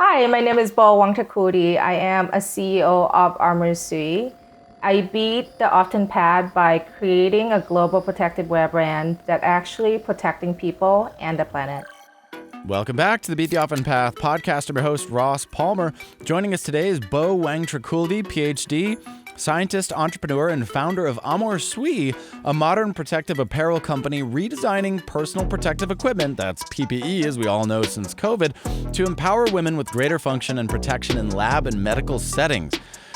Hi, my name is Beau Wangtrakuldee. I am a CEO of Amor. I beat the often path by creating a global protected wear brand that actually protecting people and the planet. Welcome back to the Beat the Often Path podcast. I'm your host, Ross Palmer. Joining us today is Beau Wangtrakuldee, PhD, scientist, entrepreneur, and founder of Amor, a modern protective apparel company redesigning personal protective equipment, that's PPE, as we all know since COVID, to empower women with greater function and protection in lab and medical settings.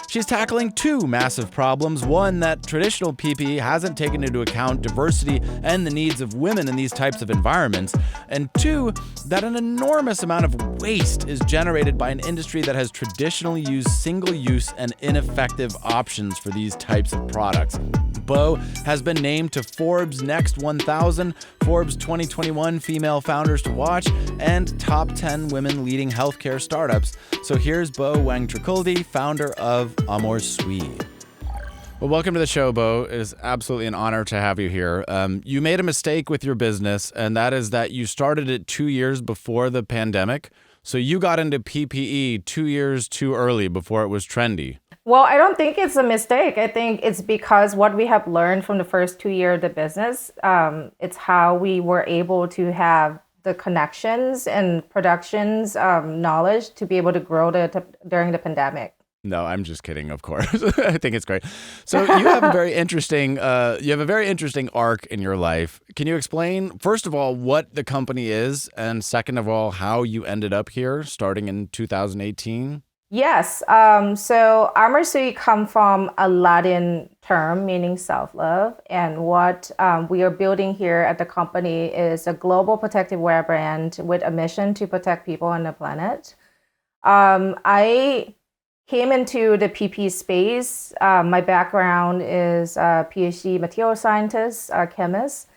She's tackling two massive problems. One, that traditional PPE hasn't taken into account diversity and the needs of women in these types of environments. And two, that an enormous amount of waste is generated by an industry that has traditionally used single-use and ineffective options for these types of products. Beau has been named to Forbes Next 1000, Forbes 2021 Female Founders to Watch, and Top 10 Women Leading Healthcare Startups. So here's Beau Wangtrakuldee, founder of Amor. Well, welcome to the show, Beau. It is absolutely an honor to have you here. You made a mistake with your business, and that is that you started it 2 years before the pandemic. So you got into PPE 2 years too early before it was trendy. Well, I don't think it's a mistake. I think it's because what we have learned from the first 2 years of the business, it's how we were able to have the connections and productions knowledge to be able to grow during the pandemic. No, I'm just kidding, of course. I think it's great. So you have a very interesting arc in your life. Can you explain, first of all, what the company is, and second of all, how you ended up here starting in 2018? Yes. So Amor come from a Latin term meaning self-love. And what we are building here at the company is a global protective wear brand with a mission to protect people on the planet. I came into the PP space. My background is a PhD material scientist, chemist.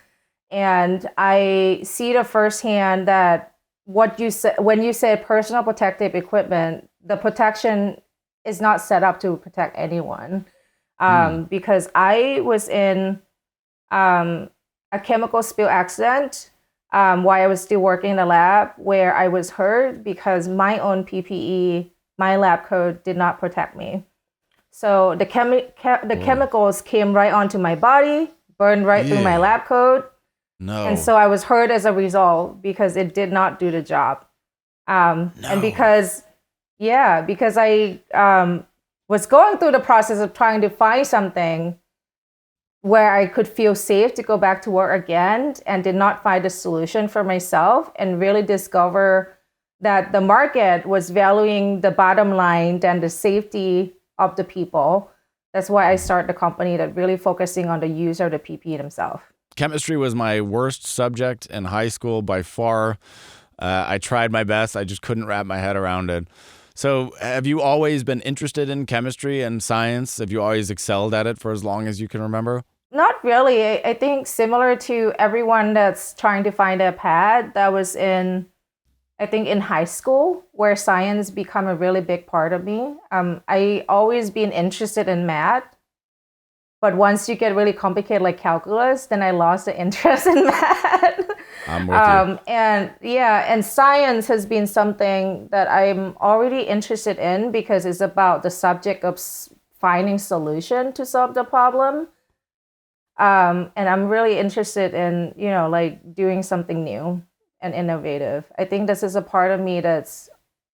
And I see the firsthand that what you said when you say personal protective equipment, the protection is not set up to protect anyone. Because I was in a chemical spill accident while I was still working in the lab, where I was hurt because my own PPE, my lab coat, did not protect me. So the chemicals came right onto my body, burned right through my lab coat. No. And so I was hurt as a result because it did not do the job. And because I was going through the process of trying to find something where I could feel safe to go back to work again, and did not find a solution for myself, and really discover that the market was valuing the bottom line than the safety of the people. That's why I started the company that really focusing on the user of the PPE themselves. Chemistry was my worst subject in high school by far. I tried my best. I just couldn't wrap my head around it. So have you always been interested in chemistry and science? Have you always excelled at it for as long as you can remember? Not really. I think similar to everyone that's trying to find a path, that was in high school, where science become a really big part of me. I always been interested in math. But once you get really complicated like calculus, then I lost the interest in math. I'm with you. And science has been something that I'm already interested in, because it's about the subject of finding solution to solve the problem. And I'm really interested in, doing something new and innovative. I think this is a part of me that's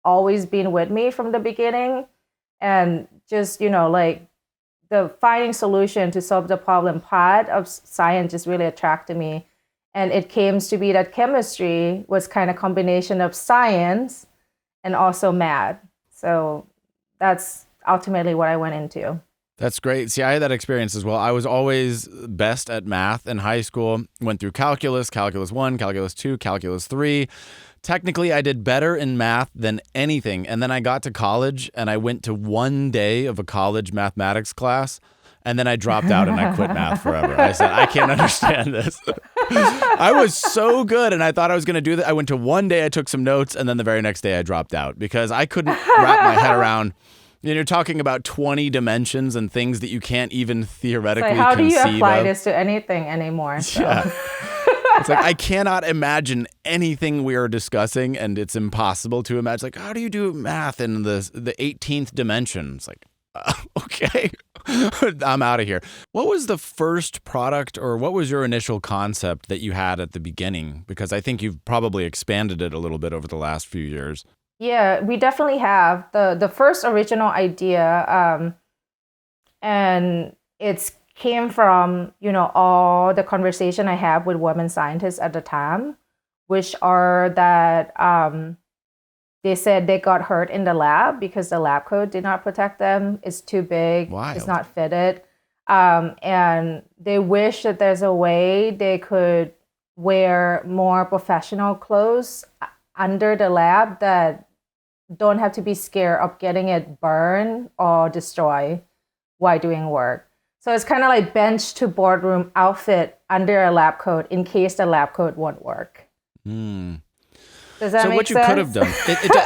always been with me from the beginning. And just, the finding solution to solve the problem part of science just really attracted me. And it came to be that chemistry was kind of combination of science and also math. So that's ultimately what I went into. That's great. See, I had that experience as well. I was always best at math in high school. Went through calculus 1, calculus 2, calculus 3. Technically, I did better in math than anything. And then I got to college and I went to 1 day of a college mathematics class. And then I dropped out and I quit math forever. I said, I can't understand this. I was so good and I thought I was going to do that. I went to 1 day, I took some notes, and then the very next day I dropped out because I couldn't wrap my head around. You're talking about 20 dimensions and things that you can't even theoretically conceive of. How do you apply this to anything anymore? So. Yeah. It's like, I cannot imagine anything we are discussing, and it's impossible to imagine. Like, how do you do math in the 18th dimension? It's like, okay, I'm out of here. What was the first product, or what was your initial concept that you had at the beginning? Because I think you've probably expanded it a little bit over the last few years. Yeah, we definitely have the first original idea, and it's came from all the conversation I have with women scientists at the time, which are that they said they got hurt in the lab because the lab coat did not protect them. It's too big. Wild. It's not fitted. And they wish that there's a way they could wear more professional clothes under the lab that don't have to be scared of getting it burned or destroyed while doing work. So it's kind of like bench to boardroom outfit under a lab coat in case the lab coat won't work. Does that make sense? So what you could have done,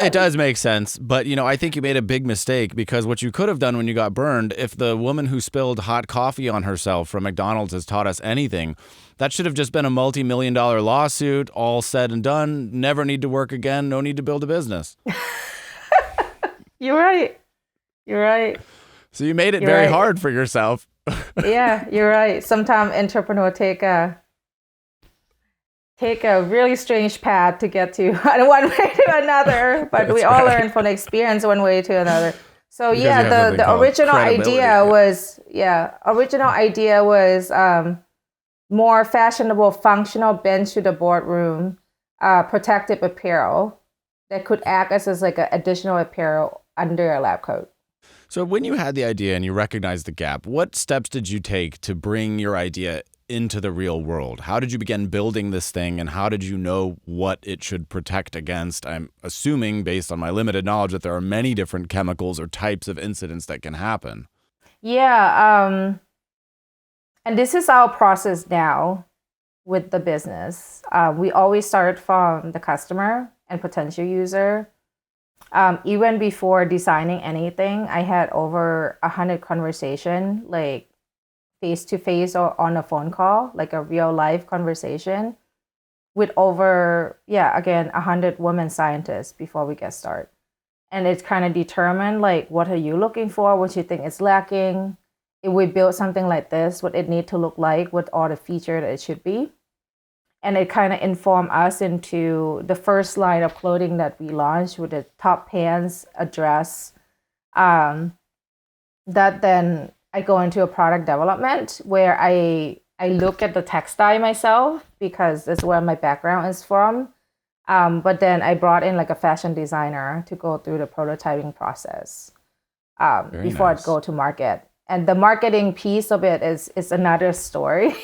it does make sense, but I think you made a big mistake, because what you could have done when you got burned, if the woman who spilled hot coffee on herself from McDonald's has taught us anything, that should have just been a multi-million-dollar lawsuit, all said and done, never need to work again, no need to build a business. You're right. So you made it very hard for yourself. Yeah, you're right. Sometimes entrepreneurs take a really strange path to get to one way to another, but we all learn from the experience one way to another. So the original idea was more fashionable, functional bench to the boardroom, protective apparel that could act as like an additional apparel under a lab coat. So when you had the idea and you recognized the gap, what steps did you take to bring your idea into the real world? How did you begin building this thing, and how did you know what it should protect against? I'm assuming, based on my limited knowledge, that there are many different chemicals or types of incidents that can happen. Yeah, and this is our process now with the business. We always start from the customer and potential user. Even before designing anything, I had over 100 conversations, like face-to-face or on a phone call, like a real-life conversation with over, 100 women scientists before we get started. And it's kind of determined, like, what are you looking for? What you think is lacking? If we build something like this, what it need to look like, what all the features that it should be. And it kind of informed us into the first line of clothing that we launched with the top pants, a dress. That then I go into a product development where I look at the textile myself, because that's where my background is from. But then I brought in like a fashion designer to go through the prototyping process before I go to market. And the marketing piece of it is another story.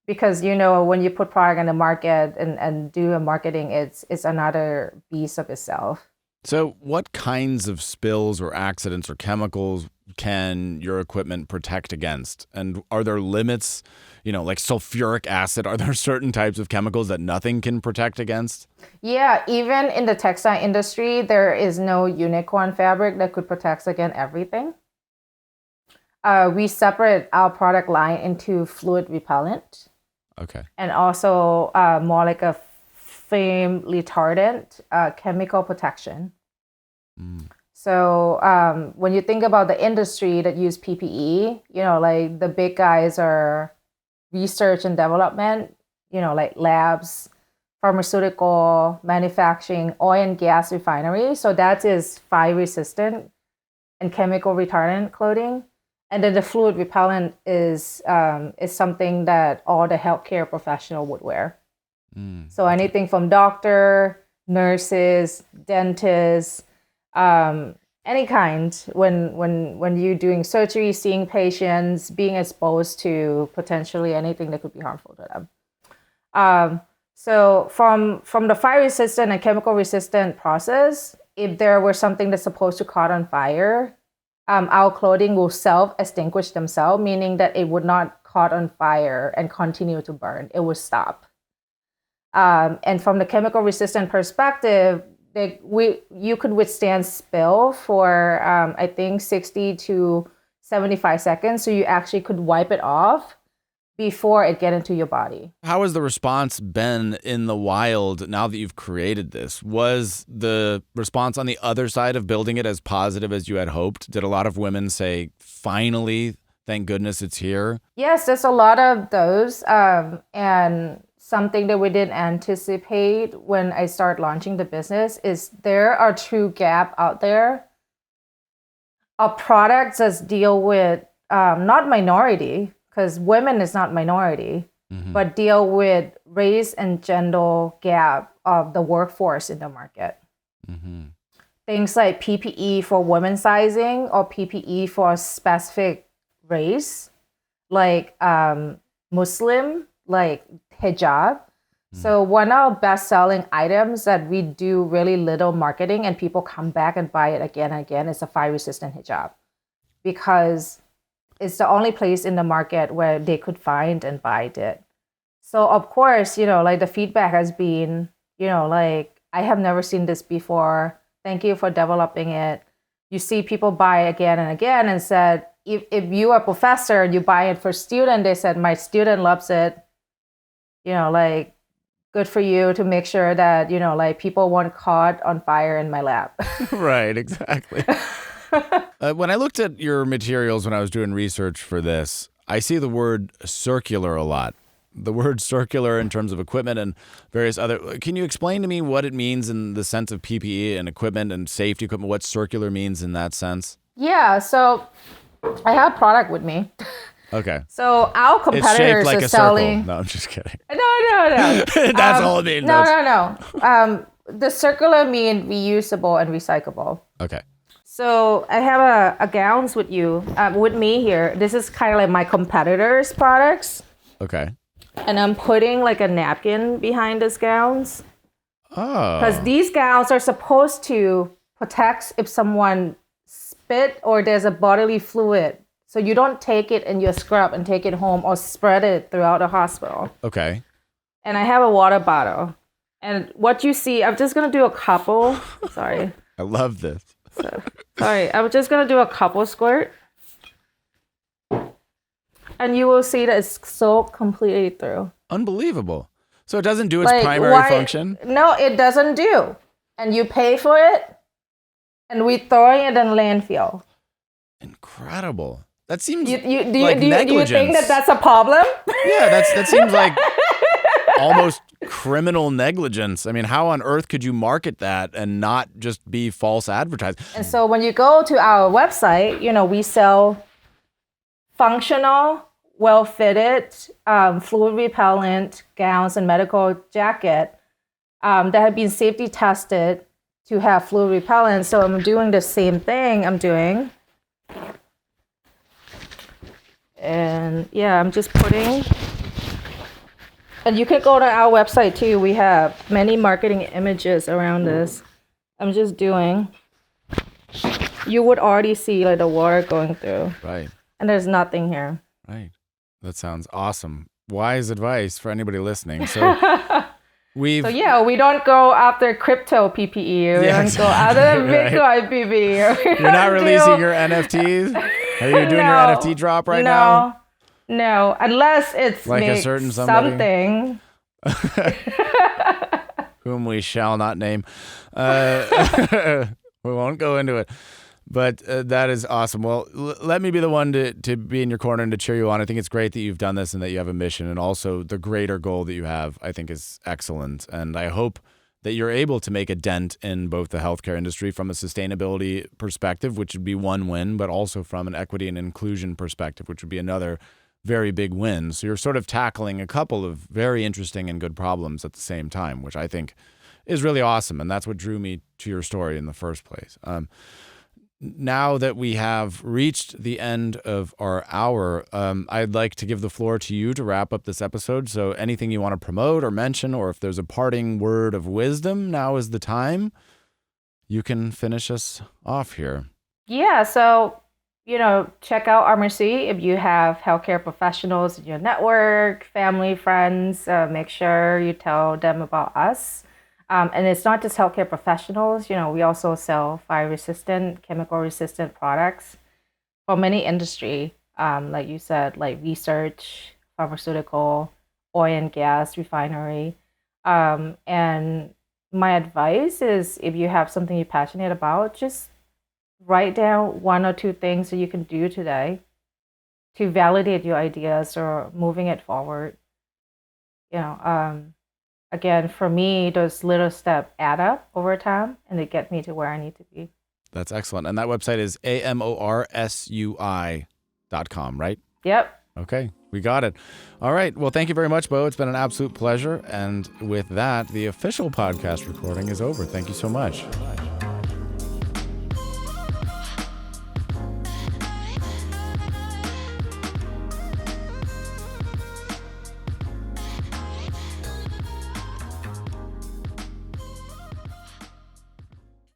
Because, when you put product in the market and do a marketing, it's another beast of itself. So what kinds of spills or accidents or chemicals can your equipment protect against? And are there limits, like sulfuric acid? Are there certain types of chemicals that nothing can protect against? Yeah, even in the textile industry, there is no unicorn fabric that could protect against everything. We separate our product line into fluid repellent. Okay. And also more like a flame retardant, chemical protection. So when you think about the industry that use PPE, like the big guys are research and development, like labs, pharmaceutical, manufacturing, oil and gas refinery. So that is fire resistant and chemical retardant clothing. And then the fluid repellent is something that all the healthcare professional would wear. So anything from doctor, nurses, dentists, any kind. When you're doing surgery, seeing patients, being exposed to potentially anything that could be harmful to them. So from the fire resistant and chemical resistant process, if there were something that's supposed to caught on fire, our clothing will self-extinguish themselves, meaning that it would not caught on fire and continue to burn. It would stop. And from the chemical resistant perspective, you could withstand spill for, I think, 60 to 75 seconds. So you actually could wipe it off before it get into your body. How has the response been in the wild now that you've created this? Was the response on the other side of building it as positive as you had hoped? Did a lot of women say, finally, thank goodness it's here? Yes, there's a lot of those. And something that we didn't anticipate when I started launching the business is there are true gap out there of products that deal with not minority, because women is not minority, but deal with race and gender gap of the workforce in the market. Things like PPE for women sizing or PPE for a specific race, like Muslim, like hijab. So one of our best-selling items that we do really little marketing and people come back and buy it again and again is a fire-resistant hijab, because it's the only place in the market where they could find and buy it. So of course, like the feedback has been, like, I have never seen this before. Thank you for developing it. You see people buy again and again and said, if you are a professor and you buy it for student, they said, my student loves it. Like, good for you to make sure that, like people weren't caught on fire in my lab. Right, exactly. When I looked at your materials when I was doing research for this, I see the word circular a lot. The word circular in terms of equipment and various other. Can you explain to me what it means in the sense of PPE and equipment and safety equipment, what circular means in that sense? Yeah, so I have a product with me. Okay. So our It's competitors shaped like are a selling. circle. No, I'm just kidding. No. That's all it means. No. The circular mean reusable and recyclable. Okay. So I have a gowns with me here. This is kind of like my competitors' products. Okay. And I'm putting like a napkin behind these gowns. Oh. Because these gowns are supposed to protect if someone spit or there's a bodily fluid. So you don't take it in your scrub and take it home or spread it throughout the hospital. Okay. And I have a water bottle. And what you see, I'm just going to do a couple. Sorry. I love this. Sorry, I'm just going to do a couple squirt. And you will see that it's soaked completely through. Unbelievable. So it doesn't do its primary function? No, it doesn't do. And you pay for it, and we throwing it in landfill. Incredible. That seems like negligence. Do you think that that's a problem? Yeah, that seems like almost criminal negligence. I mean, how on earth could you market that and not just be false advertising? And so when you go to our website, we sell functional, well-fitted, fluid repellent gowns and medical jacket that have been safety tested to have fluid repellent. So I'm doing the same thing I'm doing. And yeah, I'm just putting. And you can go to our website too. We have many marketing images around this. I'm just doing. You would already see like the water going through. Right. And there's nothing here. Right. That sounds awesome. Wise advice for anybody listening. So we don't go after crypto PPE. We don't go after Bitcoin PPE. You're not releasing your NFTs? Are you doing your NFT drop right now? No, unless it's like a certain something. Whom we shall not name. We won't go into it. But that is awesome. Well, let me be the one to be in your corner and to cheer you on. I think it's great that you've done this and that you have a mission, and also the greater goal that you have, I think, is excellent. And I hope that you're able to make a dent in both the healthcare industry from a sustainability perspective, which would be one win, but also from an equity and inclusion perspective, which would be another very big win. So you're sort of tackling a couple of very interesting and good problems at the same time, which I think is really awesome. And that's what drew me to your story in the first place. Now that we have reached the end of our hour, I'd like to give the floor to you to wrap up this episode. So anything you want to promote or mention, or if there's a parting word of wisdom, now is the time. You can finish us off here. Yeah, so, check out Amor if you have healthcare professionals in your network, family, friends. Make sure you tell them about us. And it's not just healthcare professionals. We also sell fire-resistant, chemical-resistant products for many industry. Like you said, like research, pharmaceutical, oil and gas refinery. And my advice is if you have something you're passionate about, just write down one or two things that you can do today to validate your ideas or moving it forward. Again, for me, those little steps add up over time and they get me to where I need to be. That's excellent. And that website is amorsui.com, right? Yep. Okay, we got it. All right. Well, thank you very much, Beau. It's been an absolute pleasure. And with that, the official podcast recording is over. Thank you so much.